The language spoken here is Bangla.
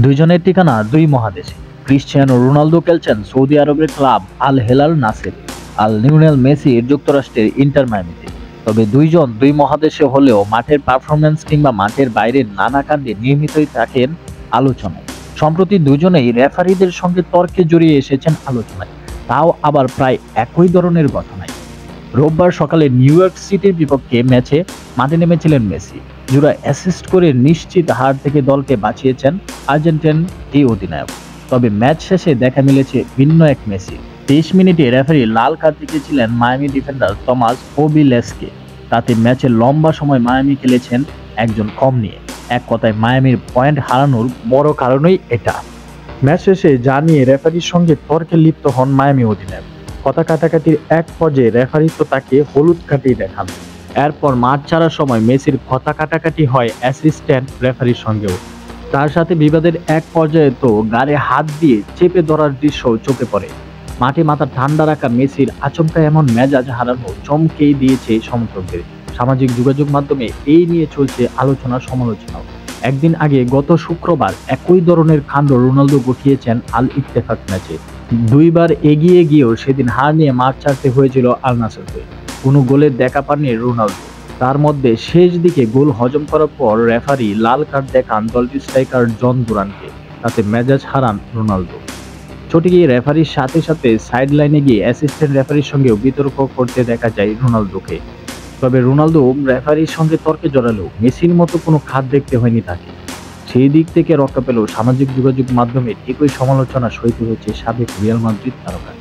দুইজনের ঠিকানা দুই মহাদেশে। ক্রিশ্চিয়ানো রোনালদো খেলছেন সৌদি আরবের ক্লাব আল হেলাল নাসের, আর লিওনেল মেসি যুক্তরাষ্ট্রের ইন্টার মায়ামিতে। তবে দুইজন দুই মহাদেশে হলেও মাঠের পারফরম্যান্স কিংবা মাঠের বাইরের নানা কাণ্ডে নিয়মিতই থাকেন আলোচনায়। সম্প্রতি দুজনেই রেফারিদের সঙ্গে তর্কে জড়িয়ে এসেছেন আলোচনায়, তাও আবার প্রায় একই ধরনের ঘটনায়। রোববার সকালে নিউ ইয়র্ক সিটির বিপক্ষে ম্যাচে মাঠে নেমেছিলেন মেসি। জোড়া অ্যাসিস্ট করে নিশ্চিত হার থেকে দলকে বাঁচিয়েছেন আর্জেন্টিন এই অধিনায়ক। তবে ম্যাচ শেষে দেখা মিলেছে ভিন্ন এক মেসি। 23 মিনিটে রেফারি লাল কার্ড দেখিয়েছিলেন মায়ামি ডিফেন্ডার টমাস ওবিলেসকে। তাতে ম্যাচের লম্বা সময় মায়ামি খেলেছেন একজন কম নিয়ে। এক কথায় মায়ামির পয়েন্ট হারানোর বড় কারণই এটা। ম্যাচ শেষে যা নিয়ে রেফারির সঙ্গে তর্কে লিপ্ত হন মায়ামি অধিনায়ক। কথা কাটাকাটির এক পর্যায়ে রেফারি তো তাকে হলুদ কার্ডই দেখান। এরপর মাঠ ছাড়ার সময় মেসির কথা কাটাকাটি হয় অ্যাসিস্ট্যান্ট রেফারির সঙ্গেও। তার সাথে বিবাদের এক পর্যায়ে তো গাড়ে হাত দিয়ে চেপে ধরার দৃশ্য চোখে পড়ে। মাঠে মাথা ঠান্ডা রাখা মেসির আচমকা এমন মেজাজ হারানো চমকেই দিয়েছে সমর্থকদের। সামাজিক যোগাযোগ মাধ্যমে এই নিয়ে চলছে আলোচনা সমালোচনাও। একদিন আগে গত শুক্রবার একই ধরনের কাণ্ড রোনালদো ঘটিয়েছেন আল ইত্তেফাক ম্যাচে। দুইবার এগিয়ে গিয়েও সেদিন হার নিয়ে মাঠ ছাড়তে হয়েছিল আল নাসরকে। কোনো গোলের দেখা পাননি রোনালদো। তার মধ্যে শেষ দিকে গোল হজম করার পর রেফারি লাল কার্ড দেখান দলটির স্ট্রাইকার জন দুরানকে। তাতে মেজাজ হারান রোনালদো। চটে গিয়ে রেফারির সাথে সাথে সাইড লাইনে গিয়ে অ্যাসিস্ট্যান্ট রেফারির সঙ্গেও বিতর্ক করতে দেখা যায় রোনালদোকে। তবে রোনালদো রেফারির সঙ্গে তর্কে জড়ালেও মেসির মতো কোনো খাত দেখতে হয়নি তাকে। সেই দিক থেকে রক্ষা পেলেও সামাজিক যোগাযোগ মাধ্যমে ঠিকই সমালোচনা সইতে হয়েছে সাবেক রিয়াল মাদ্রিদ তারকা।